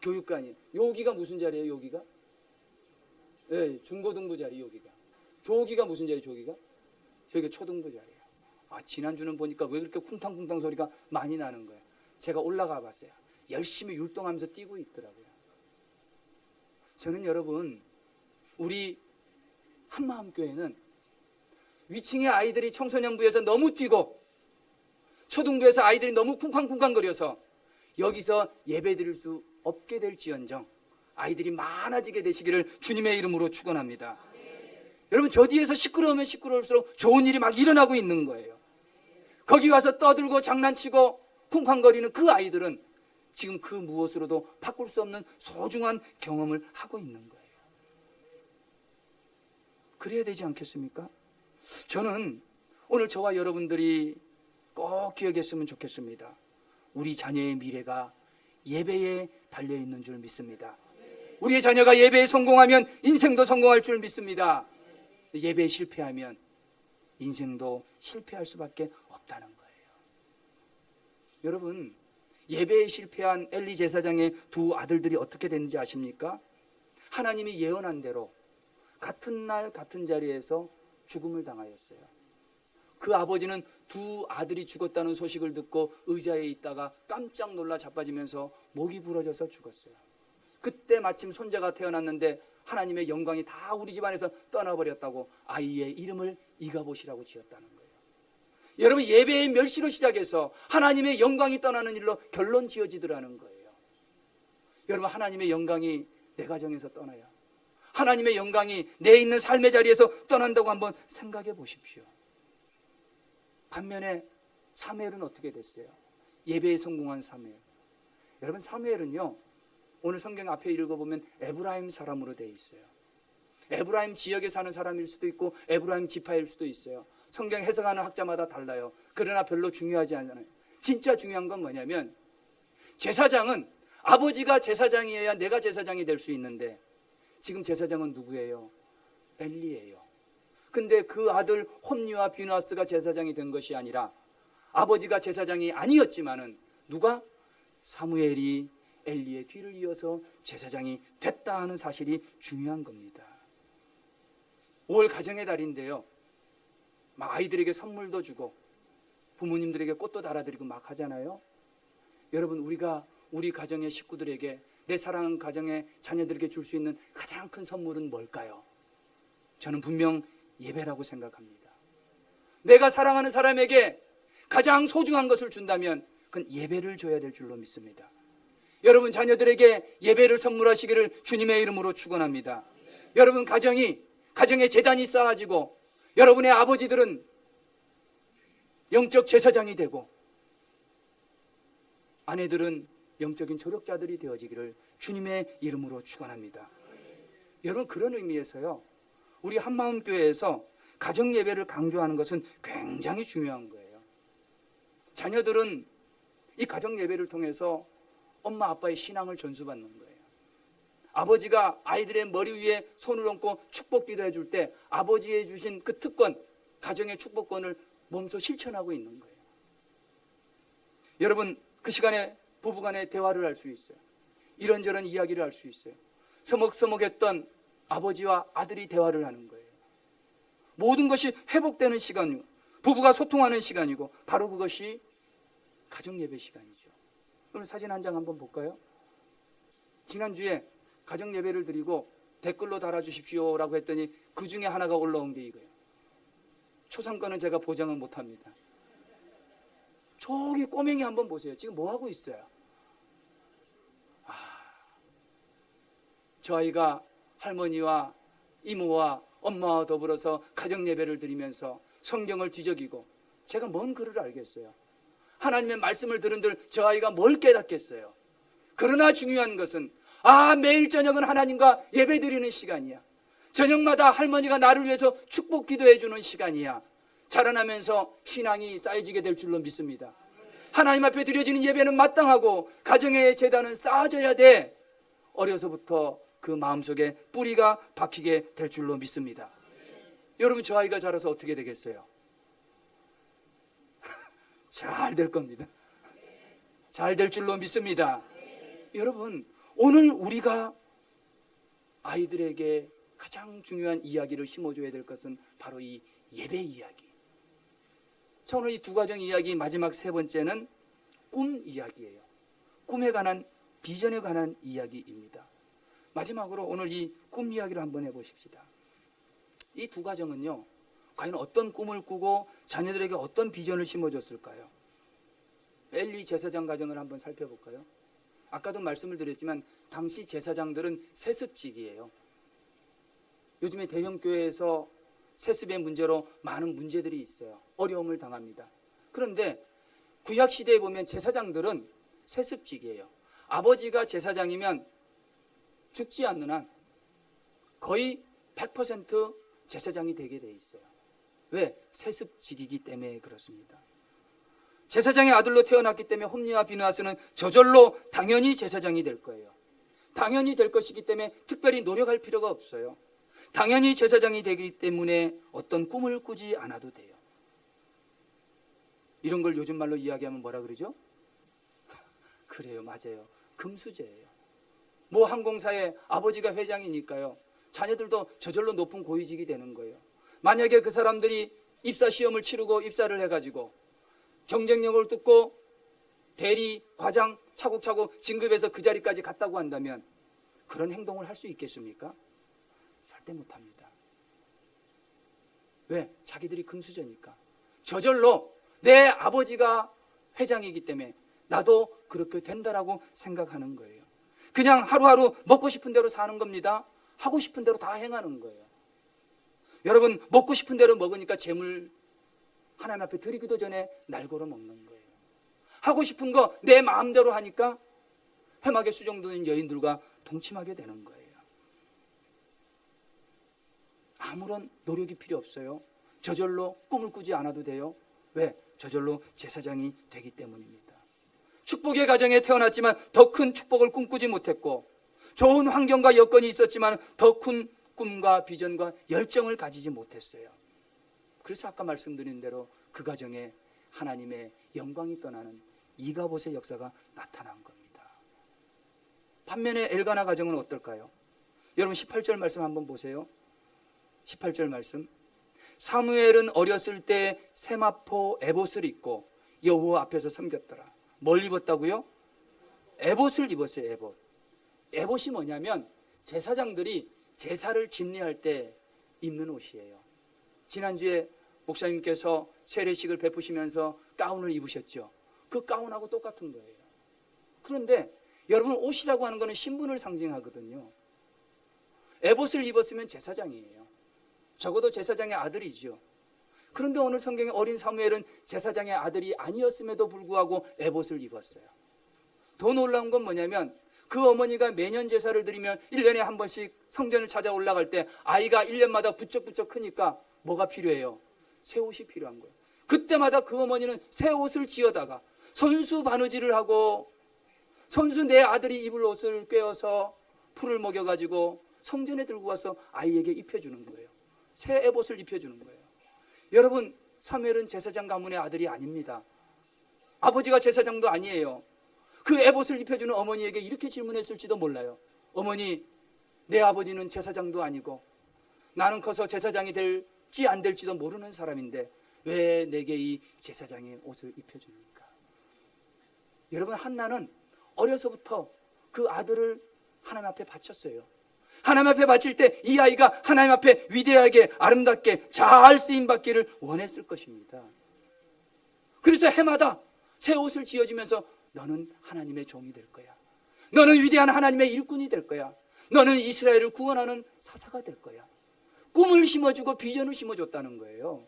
교육관이에요. 여기가 무슨 자리예요? 여기가? 네, 중고등부 자리. 여기가. 저기가 무슨 자리? 저기가? 여기가 초등부 자리예요. 지난주는 보니까 왜 그렇게 쿵탕쿵탕 소리가 많이 나는 거예요? 제가 올라가 봤어요. 열심히 율동하면서 뛰고 있더라고요. 저는 여러분, 우리 한마음교회는 위층의 아이들이 청소년부에서 너무 뛰고 초등부에서 아이들이 너무 쿵쾅쿵쾅 거려서 여기서 예배 드릴 수 없게 될지언정 아이들이 많아지게 되시기를 주님의 이름으로 축원합니다. 여러분, 저 뒤에서 시끄러우면 시끄러울수록 좋은 일이 막 일어나고 있는 거예요. 거기 와서 떠들고 장난치고 쿵쾅거리는 그 아이들은 지금 그 무엇으로도 바꿀 수 없는 소중한 경험을 하고 있는 거예요. 그래야 되지 않겠습니까? 저는 오늘 저와 여러분들이 꼭 기억했으면 좋겠습니다. 우리 자녀의 미래가 예배에 달려있는 줄 믿습니다. 우리의 자녀가 예배에 성공하면 인생도 성공할 줄 믿습니다. 예배에 실패하면 인생도 실패할 수밖에 없다는 거예요. 여러분, 예배에 실패한 엘리 제사장의 두 아들들이 어떻게 됐는지 아십니까? 하나님이 예언한 대로 같은 날 같은 자리에서 죽음을 당하였어요. 그 아버지는 두 아들이 죽었다는 소식을 듣고 의자에 있다가 깜짝 놀라 자빠지면서 목이 부러져서 죽었어요. 그때 마침 손자가 태어났는데 하나님의 영광이 다 우리 집안에서 떠나버렸다고 아이의 이름을 이가봇이라고 지었다는 거예요. 여러분, 예배의 멸시로 시작해서 하나님의 영광이 떠나는 일로 결론 지어지더라는 거예요. 여러분, 하나님의 영광이 내 가정에서 떠나요. 하나님의 영광이 내 있는 삶의 자리에서 떠난다고 한번 생각해 보십시오. 반면에 사무엘은 어떻게 됐어요? 예배에 성공한 사무엘. 여러분, 사무엘은요, 오늘 성경 앞에 읽어보면 에브라임 사람으로 되어 있어요. 에브라임 지역에 사는 사람일 수도 있고 에브라임 지파일 수도 있어요. 성경 해석하는 학자마다 달라요. 그러나 별로 중요하지 않아요. 진짜 중요한 건 뭐냐면 제사장은 아버지가 제사장이어야 내가 제사장이 될 수 있는데 지금 제사장은 누구예요? 엘리예요. 근데 그 아들 홈리와 비누아스가 제사장이 된 것이 아니라 아버지가 제사장이 아니었지만은 누가? 사무엘이 엘리의 뒤를 이어서 제사장이 됐다 하는 사실이 중요한 겁니다. 5월 가정의 달인데요, 막 아이들에게 선물도 주고 부모님들에게 꽃도 달아드리고 막 하잖아요. 여러분, 우리가 우리 가정의 식구들에게, 내 사랑하는 가정의 자녀들에게 줄 수 있는 가장 큰 선물은 뭘까요? 저는 분명 예배라고 생각합니다. 내가 사랑하는 사람에게 가장 소중한 것을 준다면 그건 예배를 줘야 될 줄로 믿습니다. 여러분, 자녀들에게 예배를 선물하시기를 주님의 이름으로 축원합니다. 여러분, 가정에 재단이 쌓아지고 여러분의 아버지들은 영적 제사장이 되고 아내들은 영적인 조력자들이 되어지기를 주님의 이름으로 축원합니다. 여러분, 그런 의미에서요, 우리 한마음교회에서 가정 예배를 강조하는 것은 굉장히 중요한 거예요. 자녀들은 이 가정 예배를 통해서 엄마 아빠의 신앙을 전수받는 거예요. 아버지가 아이들의 머리 위에 손을 얹고 축복 기도해 줄 때 아버지의 주신 그 특권, 가정의 축복권을 몸소 실천하고 있는 거예요. 여러분, 그 시간에 부부간의 대화를 할 수 있어요. 이런저런 이야기를 할 수 있어요. 서먹서먹했던 아버지와 아들이 대화를 하는 거예요. 모든 것이 회복되는 시간이고 부부가 소통하는 시간이고 바로 그것이 가정 예배 시간이죠. 오늘 사진 한 장 한번 볼까요? 지난주에 가정 예배를 드리고 댓글로 달아주십시오라고 했더니 그 중에 하나가 올라온 게 이거예요. 초상권은 제가 보장은 못합니다. 저기 꼬맹이 한번 보세요. 지금 뭐 하고 있어요? 저 아이가 할머니와 이모와 엄마와 더불어서 가정 예배를 드리면서 성경을 뒤적이고, 제가 뭔 글을 알겠어요? 하나님의 말씀을 들은들 저 아이가 뭘 깨닫겠어요? 그러나 중요한 것은 매일 저녁은 하나님과 예배 드리는 시간이야. 저녁마다 할머니가 나를 위해서 축복 기도해 주는 시간이야. 자라나면서 신앙이 쌓여지게 될 줄로 믿습니다. 하나님 앞에 드려지는 예배는 마땅하고 가정의 제단은 쌓아져야 돼. 어려서부터 그 마음속에 뿌리가 박히게 될 줄로 믿습니다. 여러분, 저 아이가 자라서 어떻게 되겠어요? 잘 될 겁니다. 잘 될 줄로 믿습니다. 여러분, 오늘 우리가 아이들에게 가장 중요한 이야기를 심어줘야 될 것은 바로 이 예배 이야기. 자, 오늘 이 두 가정 이야기 마지막 세 번째는 꿈 이야기예요. 꿈에 관한, 비전에 관한 이야기입니다. 마지막으로 오늘 이 꿈 이야기를 한번 해보십시다. 이 두 가정은요, 과연 어떤 꿈을 꾸고 자녀들에게 어떤 비전을 심어줬을까요? 엘리 제사장 가정을 한번 살펴볼까요? 아까도 말씀을 드렸지만 당시 제사장들은 세습직이에요. 요즘에 대형교회에서 세습의 문제로 많은 문제들이 있어요. 어려움을 당합니다. 그런데 구약시대에 보면 제사장들은 세습직이에요. 아버지가 제사장이면 죽지 않는 한 거의 100% 제사장이 되게 돼 있어요. 왜? 세습직이기 때문에 그렇습니다. 제사장의 아들로 태어났기 때문에 홈리와 비느하스는 저절로 당연히 제사장이 될 거예요. 당연히 될 것이기 때문에 특별히 노력할 필요가 없어요. 당연히 제사장이 되기 때문에 어떤 꿈을 꾸지 않아도 돼요. 이런 걸 요즘 말로 이야기하면 뭐라 그러죠? 그래요, 맞아요. 금수저예요. 뭐 항공사의 아버지가 회장이니까요, 자녀들도 저절로 높은 고위직이 되는 거예요. 만약에 그 사람들이 입사 시험을 치르고 입사를 해가지고 경쟁력을 뚫고 대리, 과장 차곡차곡 진급해서 그 자리까지 갔다고 한다면 그런 행동을 할 수 있겠습니까? 절대 못합니다. 왜? 자기들이 금수저니까. 저절로 내 아버지가 회장이기 때문에 나도 그렇게 된다라고 생각하는 거예요. 그냥 하루하루 먹고 싶은 대로 사는 겁니다. 하고 싶은 대로 다 행하는 거예요. 여러분, 먹고 싶은 대로 먹으니까 재물 하나님 앞에 드리기도 전에 날고로 먹는 거예요. 하고 싶은 거 내 마음대로 하니까 회막에 수종드는 여인들과 동침하게 되는 거예요. 아무런 노력이 필요 없어요. 저절로 꿈을 꾸지 않아도 돼요. 왜? 저절로 제사장이 되기 때문입니다. 축복의 가정에 태어났지만 더 큰 축복을 꿈꾸지 못했고, 좋은 환경과 여건이 있었지만 더 큰 꿈과 비전과 열정을 가지지 못했어요. 그래서 아까 말씀드린 대로 그 가정에 하나님의 영광이 떠나는 이가봇의 역사가 나타난 겁니다. 반면에 엘가나 가정은 어떨까요? 여러분 18절 말씀 한번 보세요. 18절 말씀. 사무엘은 어렸을 때 세마포 에봇을 입고 여호와 앞에서 섬겼더라. 뭘 입었다고요? 에봇을 입었어요. 에봇. 에봇이 뭐냐면 제사장들이 제사를 집례할 때 입는 옷이에요. 지난주에 목사님께서 세례식을 베푸시면서 가운을 입으셨죠. 그 가운하고 똑같은 거예요. 그런데 여러분, 옷이라고 하는 것은 신분을 상징하거든요. 에봇을 입었으면 제사장이에요. 적어도 제사장의 아들이죠. 그런데 오늘 성경에 어린 사무엘은 제사장의 아들이 아니었음에도 불구하고 에봇을 입었어요. 더 놀라운 건 뭐냐면 그 어머니가 매년 제사를 드리면 1년에 한 번씩 성전을 찾아 올라갈 때 아이가 1년마다 부쩍부쩍 크니까 뭐가 필요해요? 새 옷이 필요한 거예요. 그때마다 그 어머니는 새 옷을 지어다가 손수 바느질을 하고 손수 내 아들이 입을 옷을 꿰어서 풀을 먹여가지고 성전에 들고 와서 아이에게 입혀주는 거예요. 새 에봇을 입혀주는 거예요. 여러분, 사무엘은 제사장 가문의 아들이 아닙니다. 아버지가 제사장도 아니에요. 그 에봇을 입혀주는 어머니에게 이렇게 질문했을지도 몰라요. 어머니, 내 아버지는 제사장도 아니고 나는 커서 제사장이 될지 안 될지도 모르는 사람인데 왜 내게 이 제사장의 옷을 입혀줍니까? 여러분, 한나는 어려서부터 그 아들을 하나님 앞에 바쳤어요. 하나님 앞에 바칠 때 이 아이가 하나님 앞에 위대하게 아름답게 잘 쓰임받기를 원했을 것입니다. 그래서 해마다 새 옷을 지어주면서 너는 하나님의 종이 될 거야. 너는 위대한 하나님의 일꾼이 될 거야. 너는 이스라엘을 구원하는 사사가 될 거야. 꿈을 심어주고 비전을 심어줬다는 거예요.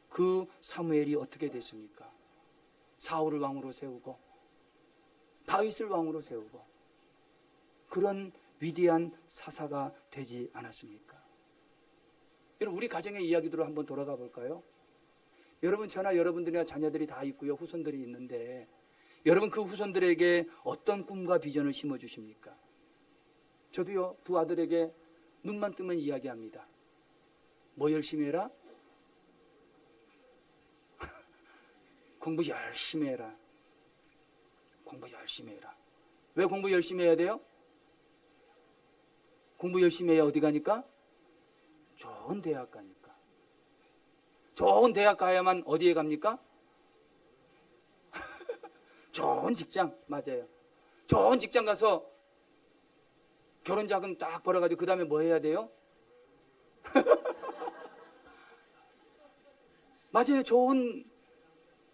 그 사무엘이 어떻게 됐습니까? 사울을 왕으로 세우고 다윗을 왕으로 세우고 그런 위대한 사사가 되지 않았습니까? 여러분, 우리 가정의 이야기대로 한번 돌아가 볼까요? 여러분, 저나 여러분들이나 자녀들이 다 있고요, 후손들이 있는데 여러분, 그 후손들에게 어떤 꿈과 비전을 심어주십니까? 저도요, 두 아들에게 눈만 뜨면 이야기합니다. 뭐 열심히 해라? 공부 열심히 해라. 공부 열심히 해라. 왜 공부 열심히 해야 돼요? 공부 열심히 해야 어디 가니까? 좋은 대학 가니까. 좋은 대학 가야만 어디에 갑니까? 좋은 직장. 맞아요. 좋은 직장 가서 결혼 자금 딱 벌어가지고 그 다음에 뭐 해야 돼요? 맞아요. 좋은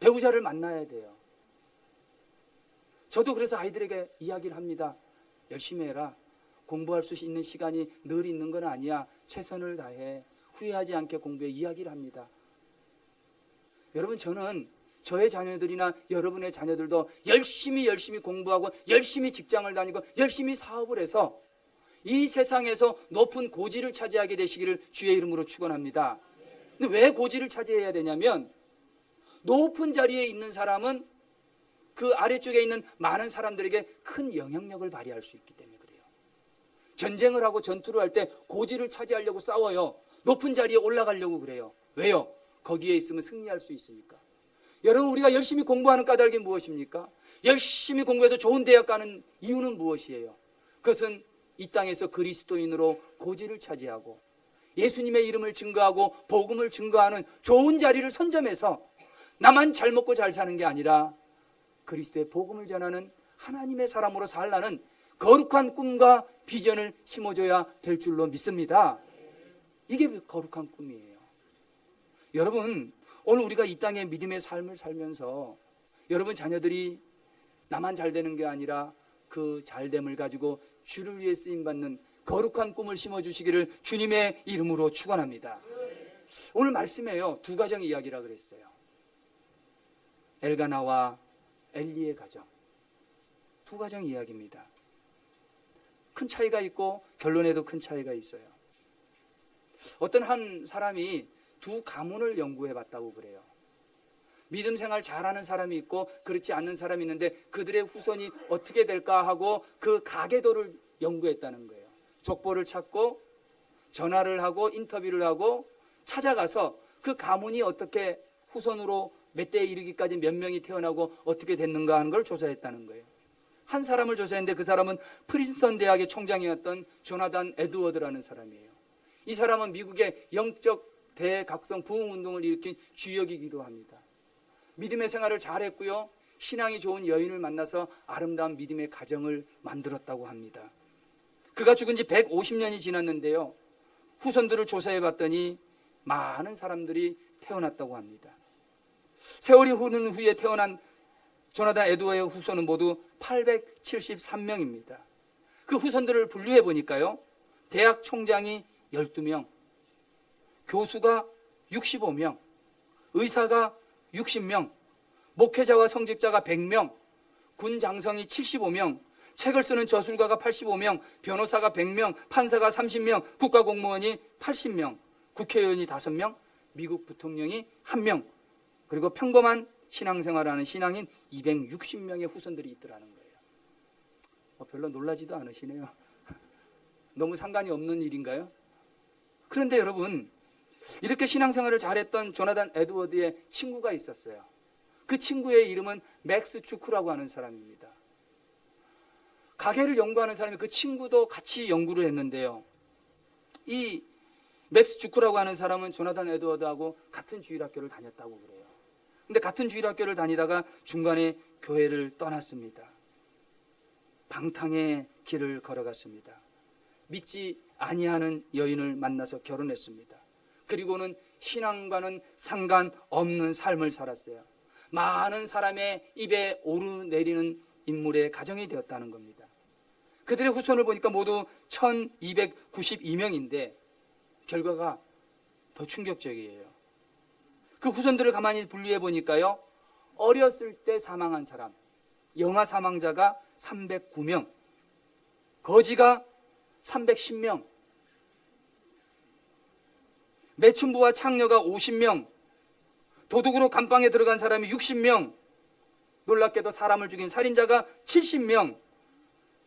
배우자를 만나야 돼요. 저도 그래서 아이들에게 이야기를 합니다. 열심히 해라. 공부할 수 있는 시간이 늘 있는 건 아니야. 최선을 다해. 후회하지 않게 공부해. 이야기를 합니다. 여러분, 저는 저의 자녀들이나 여러분의 자녀들도 열심히 공부하고 열심히 직장을 다니고 열심히 사업을 해서 이 세상에서 높은 고지를 차지하게 되시기를 주의 이름으로 축원합니다. 근데 왜 고지를 차지해야 되냐면 높은 자리에 있는 사람은 그 아래쪽에 있는 많은 사람들에게 큰 영향력을 발휘할 수 있기 때문에 그래요. 전쟁을 하고 전투를 할 때 고지를 차지하려고 싸워요. 높은 자리에 올라가려고 그래요. 왜요? 거기에 있으면 승리할 수 있으니까. 여러분, 우리가 열심히 공부하는 까닭이 무엇입니까? 열심히 공부해서 좋은 대학 가는 이유는 무엇이에요? 그것은 이 땅에서 그리스도인으로 고지를 차지하고 예수님의 이름을 증거하고 복음을 증거하는 좋은 자리를 선점해서 나만 잘 먹고 잘 사는 게 아니라 그리스도의 복음을 전하는 하나님의 사람으로 살라는 거룩한 꿈과 비전을 심어줘야 될 줄로 믿습니다. 이게 거룩한 꿈이에요. 여러분, 오늘 우리가 이 땅에 믿음의 삶을 살면서 여러분 자녀들이 나만 잘 되는 게 아니라 그 잘됨을 가지고 주를 위해 쓰임받는 거룩한 꿈을 심어주시기를 주님의 이름으로 축원합니다. 오늘 말씀에요, 두 가정 이야기라 그랬어요. 엘가나와 엘리의 가정, 두 가정 이야기입니다. 큰 차이가 있고 결론에도 큰 차이가 있어요. 어떤 한 사람이 두 가문을 연구해 봤다고 그래요. 믿음 생활 잘하는 사람이 있고 그렇지 않는 사람이 있는데 그들의 후손이 어떻게 될까 하고 그 가계도를 연구했다는 거예요. 족보를 찾고 전화를 하고 인터뷰를 하고 찾아가서 그 가문이 어떻게 후손으로 몇 대에 이르기까지 몇 명이 태어나고 어떻게 됐는가 하는 걸 조사했다는 거예요. 한 사람을 조사했는데 그 사람은 프린스턴 대학의 총장이었던 조나단 에드워드라는 사람이에요. 이 사람은 미국의 영적 대각성 부흥운동을 일으킨 주역이기도 합니다. 믿음의 생활을 잘했고요. 신앙이 좋은 여인을 만나서 아름다운 믿음의 가정을 만들었다고 합니다. 그가 죽은 지 150년이 지났는데요. 후손들을 조사해 봤더니 많은 사람들이 태어났다고 합니다. 세월이 흐른 후에 태어난 조나단 에드워드의 후손은 모두 873명입니다. 그 후손들을 분류해 보니까요. 대학 총장이 12명, 교수가 65명, 의사가 60명, 목회자와 성직자가 100명, 군 장성이 75명, 책을 쓰는 저술가가 85명, 변호사가 100명, 판사가 30명, 국가공무원이 80명, 국회의원이 5명, 미국 부통령이 1명, 그리고 평범한 신앙생활하는 신앙인 260명의 후손들이 있더라는 거예요. 별로 놀라지도 않으시네요. 너무 상관이 없는 일인가요? 그런데 여러분, 이렇게 신앙생활을 잘했던 조나단 에드워드의 친구가 있었어요. 그 친구의 이름은 맥스 주크라고 하는 사람입니다. 가계를 연구하는 사람이 그 친구도 같이 연구를 했는데요. 이 맥스 주크라고 하는 사람은 조나단 에드워드하고 같은 주일학교를 다녔다고 그래요. 근데 같은 주일학교를 다니다가 중간에 교회를 떠났습니다. 방탕의 길을 걸어갔습니다. 믿지 아니하는 여인을 만나서 결혼했습니다. 그리고는 신앙과는 상관없는 삶을 살았어요. 많은 사람의 입에 오르내리는 인물의 가정이 되었다는 겁니다. 그들의 후손을 보니까 모두 1292명인데 결과가 더 충격적이에요. 그 후손들을 가만히 분류해 보니까요. 어렸을 때 사망한 사람, 영아 사망자가 309명, 거지가 310명, 매춘부와 창녀가 50명, 도둑으로 감방에 들어간 사람이 60명, 놀랍게도 사람을 죽인 살인자가 70명,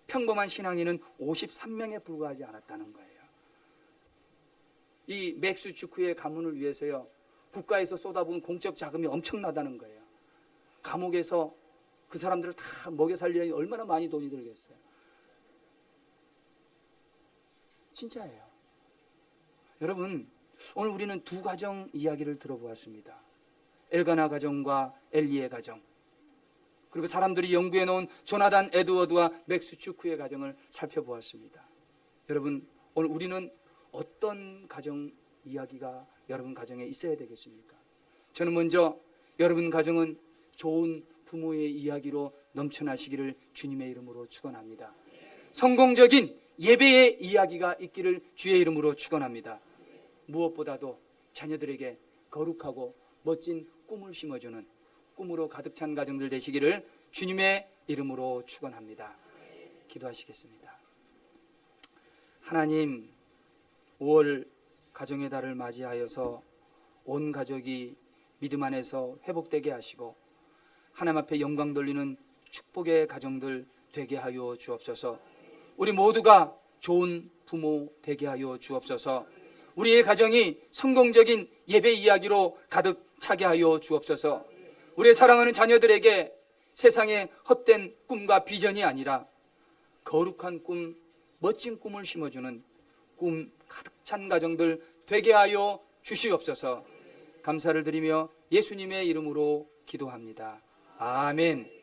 평범한 신앙인은 53명에 불과하지 않았다는 거예요. 이 맥스 주크의 가문을 위해서요, 국가에서 쏟아부은 공적 자금이 엄청나다는 거예요. 감옥에서 그 사람들을 다 먹여 살리려니 얼마나 많이 돈이 들겠어요. 진짜예요. 여러분, 오늘 우리는 두 가정 이야기를 들어보았습니다. 엘가나 가정과 엘리의 가정, 그리고 사람들이 연구해 놓은 조나단 에드워드와 맥스 주크의 가정을 살펴보았습니다. 여러분, 오늘 우리는 어떤 가정 이야기가 여러분 가정에 있어야 되겠습니까? 저는 먼저 여러분 가정은 좋은 부모의 이야기로 넘쳐나시기를 주님의 이름으로 축원합니다. 성공적인 예배의 이야기가 있기를 주의 이름으로 축원합니다. 무엇보다도 자녀들에게 거룩하고 멋진 꿈을 심어주는 꿈으로 가득 찬 가정들 되시기를 주님의 이름으로 축원합니다. 기도하시겠습니다. 하나님, 5월 가정의 달을 맞이하여서 온 가족이 믿음 안에서 회복되게 하시고 하나님 앞에 영광 돌리는 축복의 가정들 되게 하여 주옵소서. 우리 모두가 좋은 부모 되게 하여 주옵소서. 우리의 가정이 성공적인 예배 이야기로 가득 차게 하여 주옵소서. 우리의 사랑하는 자녀들에게 세상의 헛된 꿈과 비전이 아니라 거룩한 꿈, 멋진 꿈을 심어주는 꿈 가득 찬 가정들 되게 하여 주시옵소서. 감사를 드리며 예수님의 이름으로 기도합니다. 아멘.